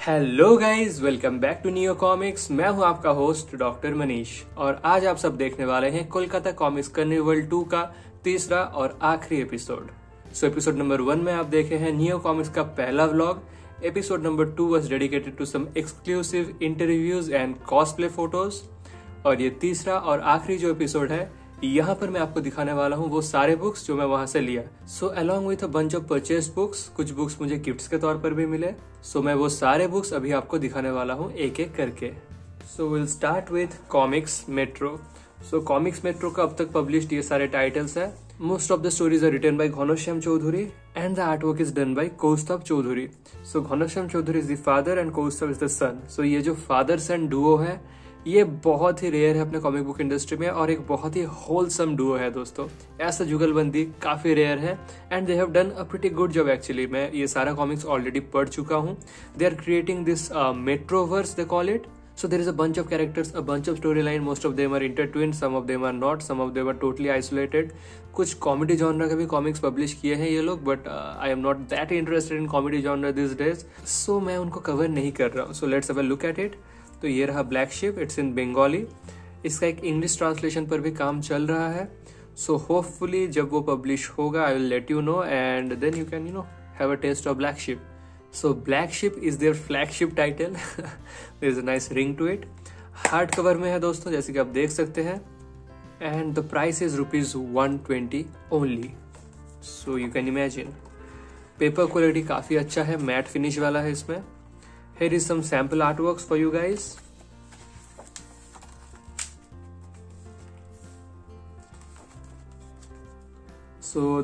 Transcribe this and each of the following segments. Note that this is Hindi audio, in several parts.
Hello guys, welcome back to Neo Comics. मैं हूं आपका होस्ट डॉक्टर मनीष और आज आप सब देखने वाले हैं कोलकाता कॉमिक्स कार्निवल 2 का तीसरा और आखिरी एपिसोड। एपिसोड नंबर 1 में आप देखे हैं नियो कॉमिक्स का पहला vlog. Episode number 2 was dedicated to some exclusive interviews and cosplay photos, और ये तीसरा और आखिरी जो एपिसोड है यहाँ पर मैं आपको दिखाने वाला हूँ वो सारे बुक्स जो मैं वहां से लिया। Along with a bunch of purchased books, कुछ बुक्स मुझे गिफ्ट्स के तौर पर भी मिले। मैं वो सारे बुक्स अभी आपको दिखाने वाला हूँ एक एक करके। Will start with Comics Metro. Comics Metro का अब तक पब्लिश्ड ये सारे टाइटल्स है। Most of the stories are written by Ghanshyam Chaudhary and the artwork is done by Kaustubh Chaudhary. Ghanshyam Chaudhary is the father and Kaustubh is the son. ये जो फादर सन डुओ है ये बहुत ही रेयर है अपने कॉमिक बुक इंडस्ट्री में और एक बहुत ही होलसम डुओ है दोस्तों। ऐसा जुगलबंदी काफी रेयर है and they have done a pretty good job actually. मैं ये सारा कॉमिक्स ऑलरेडी पढ़ चुका हूँ। They are creating this metroverse they call it. So there is a bunch of characters, a bunch of storyline. Most of them are intertwined, some of them are not, some of them are totally isolated. कुछ कॉमेडी जॉनर के भी कॉमिक्स पब्लिश किए हैं ये लोग, but I am not that interested in comedy genre this days, so मैं उनको कवर नहीं कर रहा हूँ। So let's have a look at it. तो ये रहा black ship, it's in Bengali. इसका एक इंग्लिश ट्रांसलेशन पर भी काम चल रहा है। होपफुली जब वो पब्लिश होगा I will let you know and then you can have a taste of Black Ship. Black Ship is their flagship title. There is a nice ring to it. Hard cover में है दोस्तों, जैसे कि आप देख सकते हैं, and the price is ₹120 only. You can imagine. Paper quality काफी अच्छा है, मैट फिनिश वाला है इसमें। Here is some sample artworks for you guys.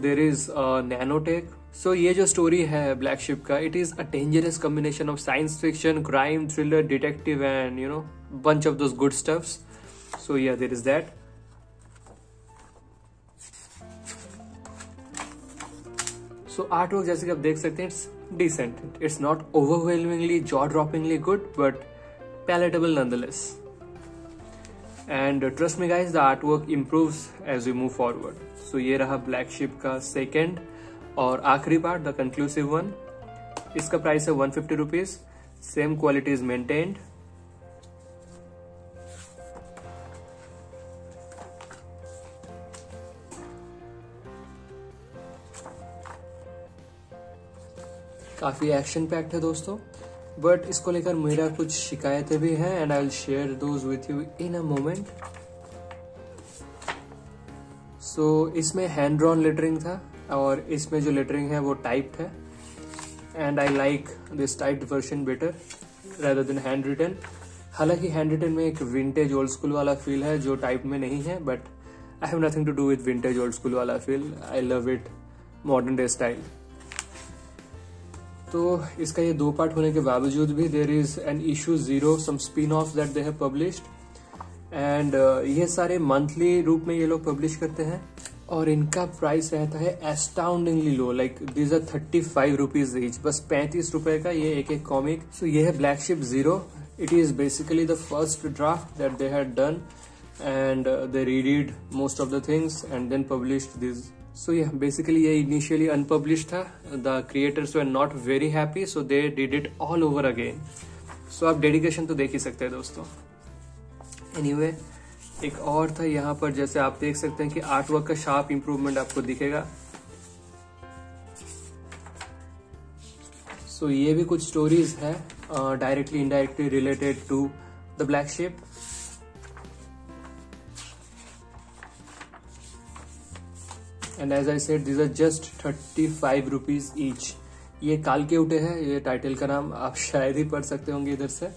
There is a nanotech. ये जो स्टोरी है ब्लैक शिप का, it is a dangerous combination of science fiction, crime, thriller, detective and bunch of those good stuffs. Yeah, there is that. Artwork जैसे कि आप देख सकते हैं, it's decent. It's not overwhelmingly jaw droppingly good but palatable nonetheless. And trust me guys, the artwork improves as we move forward. ये रहा ब्लैक शिप का सेकेंड और आखिरी पार्ट, द कंक्लूसिव वन। इसका प्राइस है ₹150। Same quality is maintained. काफी एक्शन पैक्ड है दोस्तों, बट इसको लेकर मेरा कुछ शिकायतें भी हैं and I will share those with you in a moment. इसमें हैंड ड्रॉन लेटरिंग था और इसमें जो लेटरिंग है वो टाइप्ड है, and I like this typed version better rather than hand written. हालांकि हैंड रिटन में एक विंटेज ओल्ड स्कूल वाला फील है जो टाइप में नहीं है, but I have nothing to do with vintage old school वाला feel. I love it modern day style. इसका ये 2 पार्ट होने के बावजूद भी there is an issue 0, some spin off that they have published, and ये सारे मंथली रूप में ये लोग पब्लिश करते हैं और इनका प्राइस रहता है astoundingly low, like these are ₹35 each, बस ₹35 का ये एक एक कॉमिक। ये है black ship 0। It is basically the first draft that they had done and they redid most of the things and then published this. Basically ये इनिशियली अनपब्लिश्ड था। The creators were not very happy, so they did it all over again. आप डेडिकेशन तो देख ही सकते हैं दोस्तों। एनीवे, एक और था यहाँ पर, जैसे आप देख सकते हैं कि आर्टवर्क का शार्प इंप्रूवमेंट आपको दिखेगा। ये भी कुछ स्टोरीज है directly indirectly related to the Black Ship. And as I said, these are just ₹35 each. ये काल के उठे है, ये टाइटल का नाम आप शायद ही पढ़ सकते होंगे इधर से।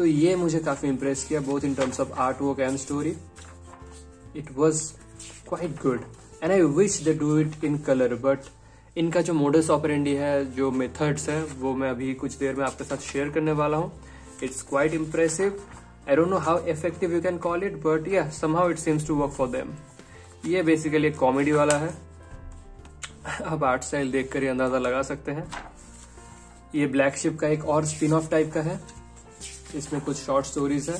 ये मुझे काफी इंप्रेस किया, both in terms of art work and story. It was quite good and I wish they do it in colour, but इनका जो मोडस ऑपरेंडी है, जो मेथड्स है, वो मैं अभी कुछ देर में आपके साथ शेयर करने वाला हूँ। It's quite impressive. I don't know how effective you can call it, but yeah somehow it seems to work for them. ये बेसिकली एक कॉमेडी वाला है, आप आर्ट स्टाइल देखकर ही अंदाजा लगा सकते हैं। ये ब्लैक शिप का एक और स्पिन ऑफ टाइप का है, इसमें कुछ शॉर्ट स्टोरीज है।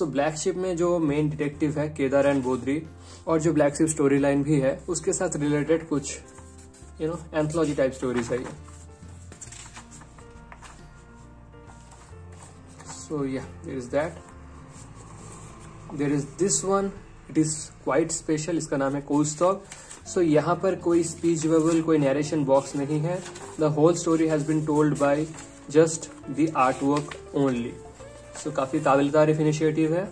ब्लैक शिप में जो मेन डिटेक्टिव है केदार एंड बोधरी, और जो ब्लैक शिप स्टोरी लाइन भी है उसके साथ रिलेटेड कुछ एंथोलॉजी टाइप स्टोरीज है ये। So yeah, there is that. There is this one. It is quite special. इसका नाम है कोस्टॉक. So यहाँ पर कोई स्पीच बबल, कोई नरेशन बॉक्स नहीं है. The whole story has been told by just the artwork only. So काफी काबिल तारीफ इनिशिएटिव है.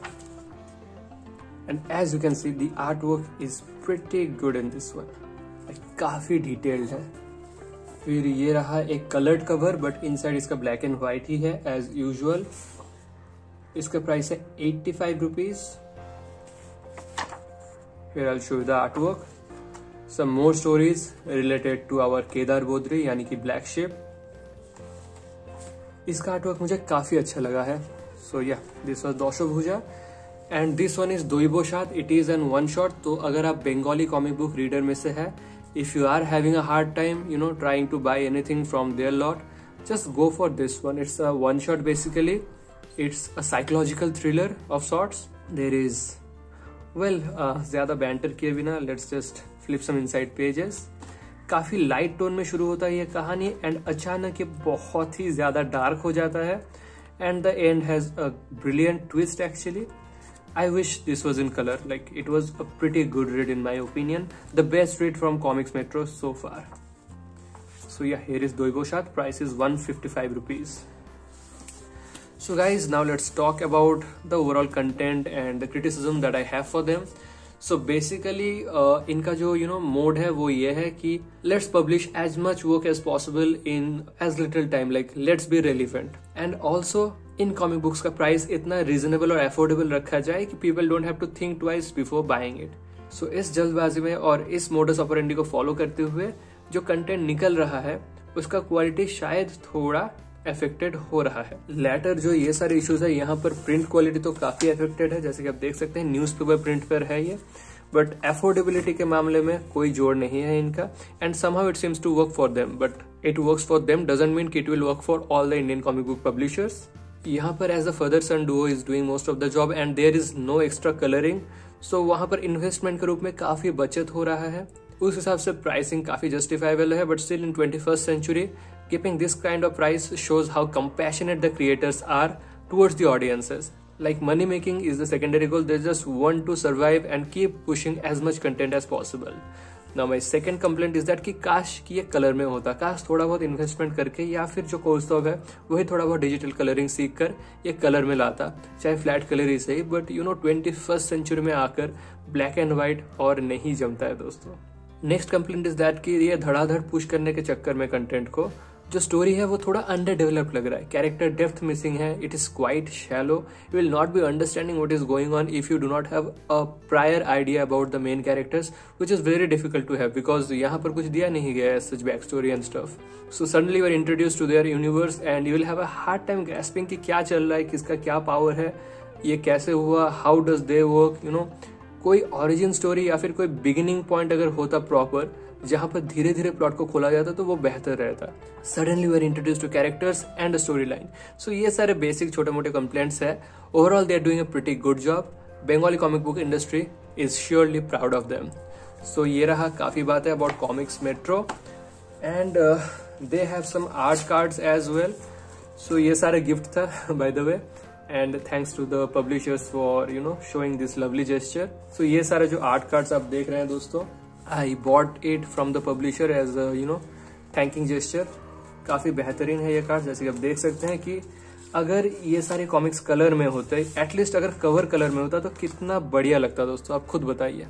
And as you can see, the artwork is pretty good in this one. काफी डिटेल्ड है. फिर ये रहा एक कलर्ड कवर, बट इनसाइड इसका ब्लैक एंड व्हाइट ही है एज यूजुअल. इसका प्राइस है 85 रुपीज. फिर I show the artwork. Some more stories related to our Kedar Bodri यानी कि ब्लैक शिप. इसका आर्टवर्क मुझे काफी अच्छा लगा है. So yeah this was Doshobhuja and this one is Doibosat. It is an one shot. तो अगर आप बंगाली कॉमिक बुक रीडर में से है, if you are having a hard time trying to buy anything from their lot, just go for this one. It's a one shot basically. It's a psychological thriller of sorts. There is ज़्यादा बैंटर किए बिना let's just flip some inside pages. काफी लाइट टोन में शुरू होता है ये कहानी एंड अचानक ये बहुत ही ज्यादा डार्क हो जाता है and the end has a brilliant twist actually. I wish this was in color. Like, it was a pretty good read in my opinion. The best read from Comics Metro so far. So yeah, here is Doiboshat. Price is 155 rupees. So guys, now let's talk about the overall content and the criticism that I have for them. So basically, इनका जो mode है वो ये है कि let's publish as much work as possible in as little time. Like, let's be relevant. And also, इन कॉमिक बुक्स का प्राइस इतना रीजनेबल और अफोर्डेबल रखा जाए कि people don't have to think twice before buying it. So इस जल्दबाजी में और इस मोडस ऑपरेंडी को फॉलो करते हुए जो कंटेंट निकल रहा है उसका क्वालिटी शायद थोड़ा अफेक्टेड हो रहा है. लेटर जो ये सारे इश्यूज है, यहाँ पर प्रिंट क्वालिटी तो काफी अफेक्टेड है, जैसे कि आप देख सकते हैं न्यूज़पेपर प्रिंट पर है ये, बट अफोर्डेबिलिटी के मामले में कोई जोड़ नहीं है इनका. And somehow it seems to work for them, but it works for them doesn't mean कि it will work for all the Indian comic book publishers. यहाँ पर as the father son duo is doing most of the job and there is no extra colouring. So वहां पर इन्वेस्टमेंट के रूप में काफी बचत हो रहा है. उस हिसाब से प्राइसिंग काफी जस्टिफाइबल है, but still in 21st century keeping this kind of price shows how compassionate the creators are towards the audiences. Like, money making is the secondary goal. They just want to survive and keep pushing as much content as possible. Now my second complaint is that कि काश कि ये कलर में होता, काश थोड़ा बहुत इन्वेस्टमेंट करके या फिर जो कोस्टॉक है वही थोड़ा बहुत डिजिटल कलरिंग सीख कर ये कलर में लाता, चाहे फ्लैट कलर ही सही. बट 21st century में आकर ब्लैक एंड व्हाइट और नहीं जमता है दोस्तों. नेक्स्ट कंप्लेंट इज दैट कि ये धड़ाधड़ पुश करने के चक्कर में कंटेंट को जो स्टोरी है वो थोड़ा अंडर डेवलप्ड लग रहा है. कैरेक्टर डेप्थ मिसिंग है. It is quite shallow. You will not be understanding what is going on if you do not have a prior idea about the main characters, which is very difficult to have because यहाँ पर कुछ दिया नहीं गया है such back story and stuff. So suddenly you are introduced to their universe and you will have a hard time grasping कि क्या चल रहा है, किसका क्या पावर है, ये कैसे हुआ, हाउ डज दे वर्क. कोई ओरिजिन स्टोरी या फिर कोई बिगिनिंग पॉइंट अगर होता प्रॉपर, जहां पर धीरे धीरे प्लॉट को खोला जाता तो वो बेहतर रहता. Suddenly we are introduced to characters and story line. So ये सारे बेसिक छोटे मोटे कंप्लेंट्स है. Overall they are doing a pretty good job. Bengali comic book industry is surely proud of them. So ये रहा काफी बात है about comics metro and they have some art cards as well. So ये सारे गिफ्ट था by the way and thanks to the publishers for showing this lovely gesture. So ये सारे जो आर्ट कार्ड्स आप देख रहे हैं दोस्तों, I bought it from the publisher as a thanking gesture. काफी बेहतरीन है ये कार्ड. जैसे कि आप देख सकते हैं कि अगर ये सारे कॉमिक्स कलर में होते, एटलीस्ट अगर कवर कलर में होता तो कितना बढ़िया लगता दोस्तों, आप खुद बताइए,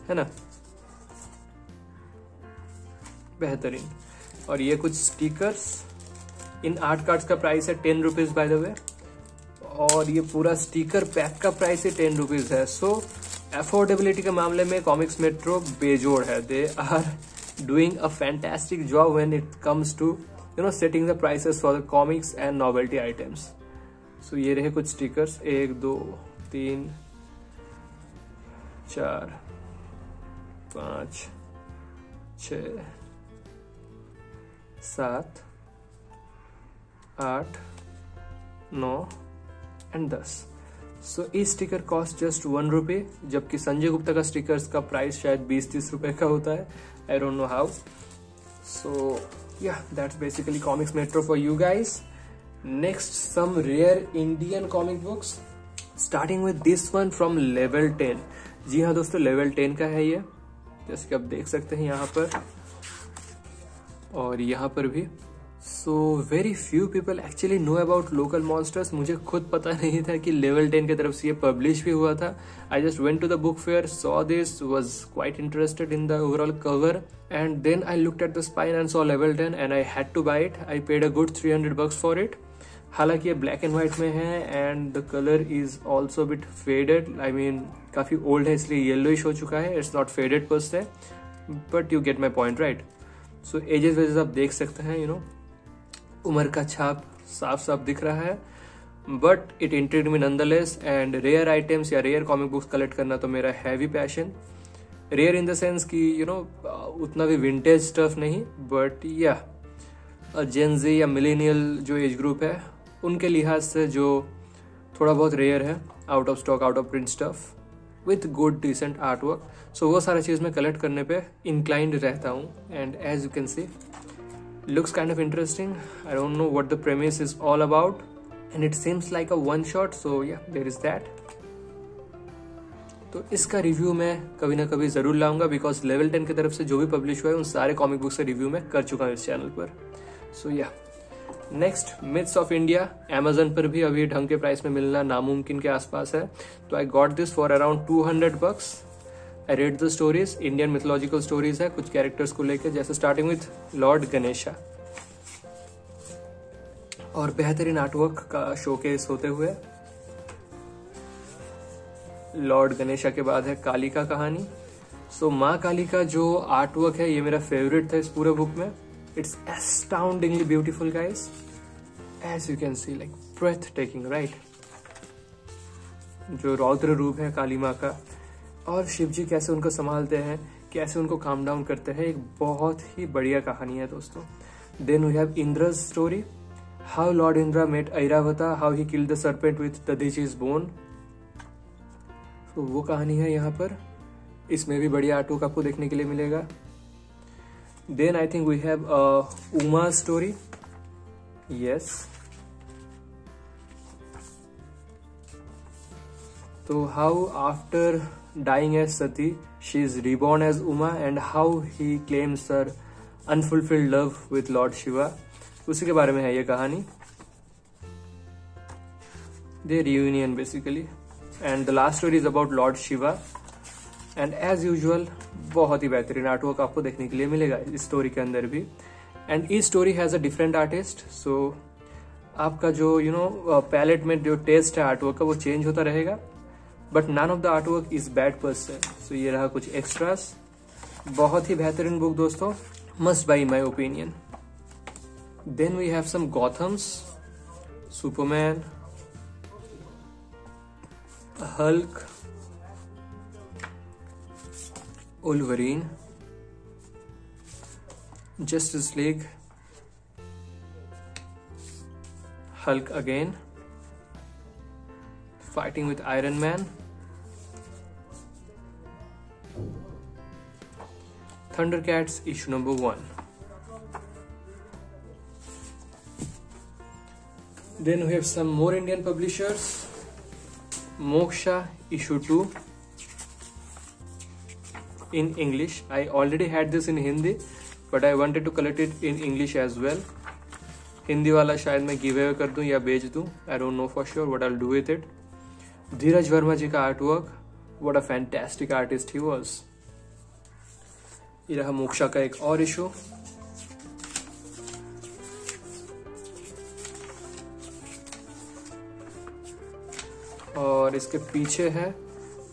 है ना. बेहतरीन. और ये कुछ स्टिकर्स. इन आर्ट कार्ड्स का प्राइस है 10 रुपीज बाय द वे, और ये पूरा स्टिकर पैक का प्राइस ही 10 रुपीज है. सो अफोर्डेबिलिटी के मामले में कॉमिक्स मेट्रो बेजोड़ है. They are doing a fantastic job when it comes to setting the prices for the comics and novelty items. So ये रहे कुछ स्टिकर्स. 1 2 3 4 5 6 7 8 9 एंड 10. सो इस स्टिकर कॉस्ट जस्ट 1 रुपये, जबकि संजय गुप्ता का स्टिकर्स का प्राइस शायद 20-30 रुपए का होता है. I don't know how. So yeah that's basically comics metro for you guys. Next some rare Indian comic books, starting with this one from level 10। जी हाँ दोस्तों, लेवल 10 का है ये, जैसे कि आप देख सकते हैं यहाँ पर और यहाँ पर भी। So very few people actually know about local monsters. मुझे खुद पता नहीं था कि लेवल 10 की तरफ से ये पब्लिश भी हुआ था। I just went to the book fair, saw this, was quite interested in the overall cover and then I looked at the spine and saw level 10 and I had to buy it. I paid a good $300 for it. हालांकि ये ब्लैक एंड व्हाइट में है and the colour is also bit faded, I mean काफी ओल्ड है इसलिए येलोइश हो चुका है। It's not faded per se, but you get my point right. So edges wedges आप देख सकते हैं, यू नो उम्र का छाप साफ साफ दिख रहा है, but it interest me nonetheless. And rare items या रेयर कॉमिक बुक्स कलेक्ट करना तो मेरा heavy passion. Rare in the sense कि यू नो उतना भी विंटेज स्टफ नहीं, बट या जेन ज़ी या मिलेनियल जो एज ग्रुप है उनके लिहाज से जो थोड़ा बहुत रेयर है, out of stock, out of print stuff with good decent art work. So वो सारा चीज़ मैं कलेक्ट करने पे इंक्लाइंड रहता हूँ। And as you can see, looks kind of interesting. I don't know what the premise is all about and it seems like a one shot, so yeah, there is that. तो इसका रिव्यू मैं कभी ना कभी जरूर लाऊंगा, बिकॉज लेवल 10 की तरफ से जो भी पब्लिश हुआ है उन सारे कॉमिक बुक्स का रिव्यू मैं कर चुका हूँ इस चैनल पर। सो या next, myths of India. Amazon पर भी अभी ढंग के प्राइस में मिलना नामुमकिन के आसपास है, तो I got this for around $200। I read the stories, Indian mythological stories है कुछ कैरेक्टर्स को लेकर, जैसे स्टार्टिंग विथ लॉर्ड गणेशा और बेहतरीन आर्टवर्क का शोकेस होते हुए। लॉर्ड गणेशा के बाद है काली का कहानी। सो माँ काली का जो आर्टवर्क है ये मेरा फेवरेट था इस पूरे बुक में। It's astoundingly beautiful guys, as you can see, like breathtaking right. जो रौद्र रूप है काली माँ का और शिव जी कैसे उनको संभालते हैं, कैसे उनको काम डाउन करते हैं, एक बहुत ही बढ़िया कहानी है दोस्तों। Then we have Indra's story, how lord Indra met Airavata, how he killed the serpent with Dadhichi's bone. तो वो कहानी है यहाँ पर, इसमें भी बढ़िया आर्टवर्क आपको देखने के लिए मिलेगा। Then I think we have Uma story, yes. तो how after dying as Sati, she is reborn as Uma, and how he claims her unfulfilled love with Lord Shiva. उसी के बारे में है ये कहानी। Their reunion basically, and the last story is about Lord Shiva. And as usual, बहुत ही बेहतरीन आर्टवर्क आपको देखने के लिए मिलेगा इस स्टोरी के अंदर भी। And each story has a different artist, so आपका जो यू नो पैलेट में जो टेस्ट है आर्टवर्क का वो चेंज होता रहेगा, but none of the artwork is bad per se. सो ये रहा कुछ एक्स्ट्रास। बहुत ही बेहतरीन बुक दोस्तों, must buy in my opinion. Then we have some Gothams, Superman, Hulk, Wolverine, Justice League, Hulk again, fighting with Iron Man, Thundercats issue number 1. Then we have some more Indian publishers. Moksha issue 2 in English. I already had this in Hindi, but I wanted to collect it in English as well. Hindi वाला शायद मैं गिव अवे कर दूं या बेच दूं, I don't know for sure what I'll do with it. धीरज वर्मा जी का artwork, what a fantastic artist he was. ये रहा मोक्षा का एक और इशू। और इसके पीछे है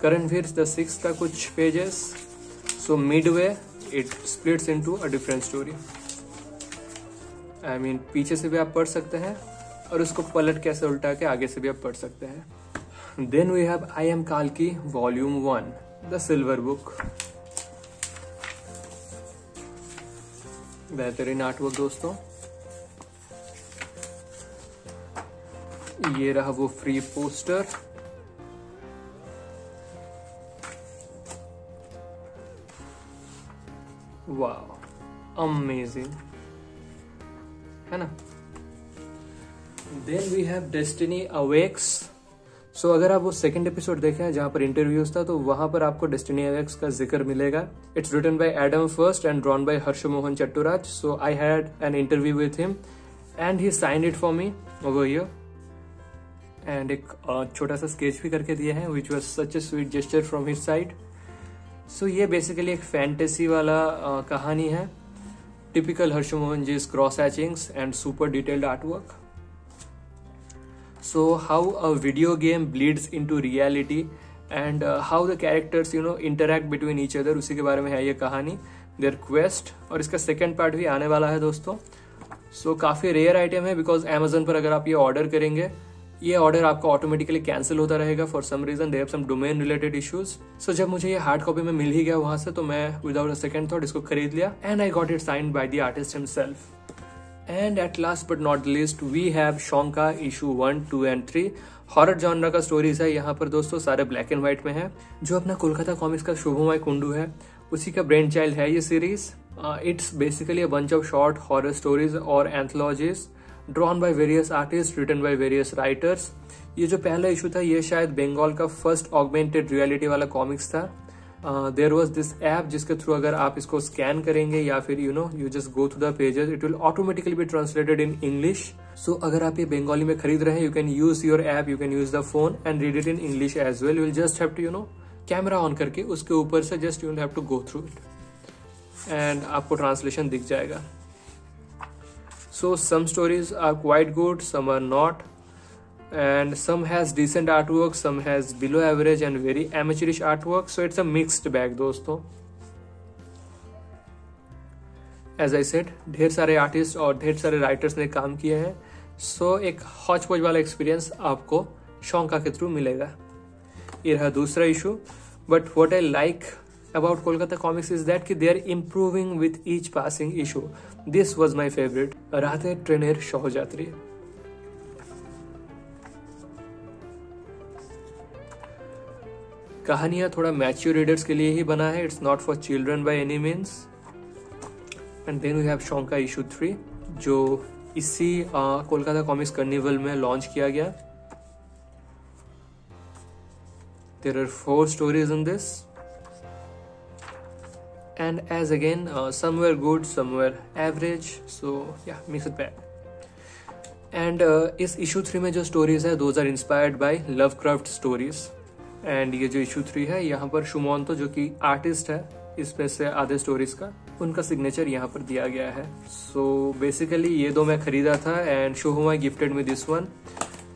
करणवीर द सिक्स का कुछ pages. So Midway it splits into a different story. I mean पीछे से भी आप पढ़ सकते हैं और उसको पलट कैसे उल्टा के आगे से भी आप पढ़ सकते हैं। Then we have I Am Kalki Volume 1, the silver book. बेहतरीन आर्टवर्क दोस्तों। ये रहा वो फ्री पोस्टर। वाव, अमेजिंग है ना। Then we have Destiny Awakes. So अगर आप वो सेकंड एपिसोड देखें जहां पर इंटरव्यूज था तो वहां पर आपको डेस्टिनी अवेक्स का जिक्र मिलेगा। It's written by Adam First and drawn by Harsh Mohan Chattoraj. So I had an interview with him and he signed it for me over here, and एक छोटा सा स्केच भी करके दिया है which was such a sweet gesture from his side. So ये बेसिकली एक फैंटेसी वाला कहानी है, typical Harsh Mohan ji's cross hatchings and super detailed artwork. So how a video game bleeds into reality and how the characters interact between each other, उसी के बारे में है ये कहानी, their quest। और इसका सेकेंड पार्ट भी आने वाला है दोस्तों। So काफी रेयर आइटम है बिकॉज Amazon पर अगर आप ये ऑर्डर करेंगे ये ऑर्डर आपका ऑटोमेटिकली कैंसिल होता रहेगा for some reason, they have some domain related issues. So जब मुझे ये हार्ड कॉपी में मिल ही गया वहां से तो मैं विदाउट अ सेकंड थॉट इसको खरीद लिया and I got it signed by the artist himself. And at last but not least we have शोंका issue 1, 2 and 3। Horror genre का स्टोरीज है यहाँ पर दोस्तों, सारे ब्लैक एंड व्हाइट में है। जो अपना कोलकाता कॉमिक्स का शुभमय कुंडू है उसी का ब्रेन चाइल्ड है ये series. It's basically a bunch of short horror stories और anthologies drawn by various artist, written by various writers. ये जो पहला इशू था ये शायद बंगाल का फर्स्ट ऑगमेंटेड रियलिटी वाला कॉमिक्स था। देयर वॉज दिस ऐप जिसके थ्रू अगर आप इसको स्कैन करेंगे या फिर you just go through the pages, it will automatically be translated in English. So अगर आप ये बंगाली में खरीद रहे हैं you can use your app, you can use the phone and read it in English as well. You will just have to camera on करके उसके ऊपर से just you will have to go through it and आपको ट्रांसलेशन दिख जाएगा। So some stories are quite good, some are not, and some has decent artwork, some has below average and very amateurish artwork, so it's a mixed bag दोस्तों। As I said, ढेर सारे आर्टिस्ट और ढेर सारे राइटर्स ने काम किए हैं, सो एक हॉच पॉच वाला एक्सपीरियंस आपको शोंका के थ्रू मिलेगा। ये रहा दूसरा issue, but what I like about Kolkata comics is that they are improving with each passing issue. This was my favorite, राधे ट्रेनेर शोहजात्री। कहानियां थोड़ा मैच्योर रीडर्स के लिए ही बना है, it's not for children by any means. And then we have Shonka issue 3 जो इसी कोलकाता कॉमिक्स कार्निवल में लॉन्च किया गया। There are 4 stories in this and as again somewhere good somewhere average, so yeah mix it back. And इस इशू 3 में जो स्टोरीज है those are inspired by Lovecraft stories. And ये जो इशू 3 है यहाँ पर शुमोंतो जो कि आर्टिस्ट है इसमें से आधे स्टोरीज का, उनका सिग्नेचर यहाँ पर दिया गया है। सो बेसिकली ये दो मैं खरीदा था and Shubhamay gifted me this one.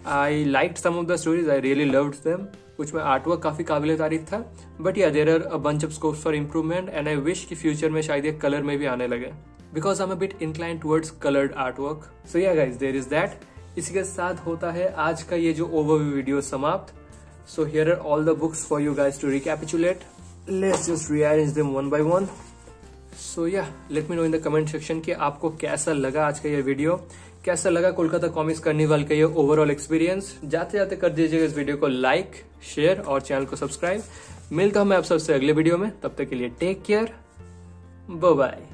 I liked some of the stories, I really loved them. कुछ में आर्टवर्क काफी काबिल तारीफ था, but yeah there are a bunch of scopes for improvement and I wish कि फ्यूचर में शायद ये कलर में भी आने लगे because I am a bit inclined towards coloured artwork. So yeah guys there is that. इसी के साथ होता है आज का ये जो ओवरव्यू वीडियो समाप्त। So here are all the books for you guys to recapitulate. Let's just rearrange them one by one. So yeah, let me know in the comment section कि आपको कैसा लगा आज का ये वीडियो, कैसा लगा कोलकाता कॉमिक्स कार्निवल का ये ओवरऑल एक्सपीरियंस। जाते जाते कर दीजिएगा इस वीडियो को लाइक, शेयर और चैनल को सब्सक्राइब। मिलता हूं मैं आप सबसे अगले वीडियो में, तब तक के लिए टेक केयर, बाय बाय।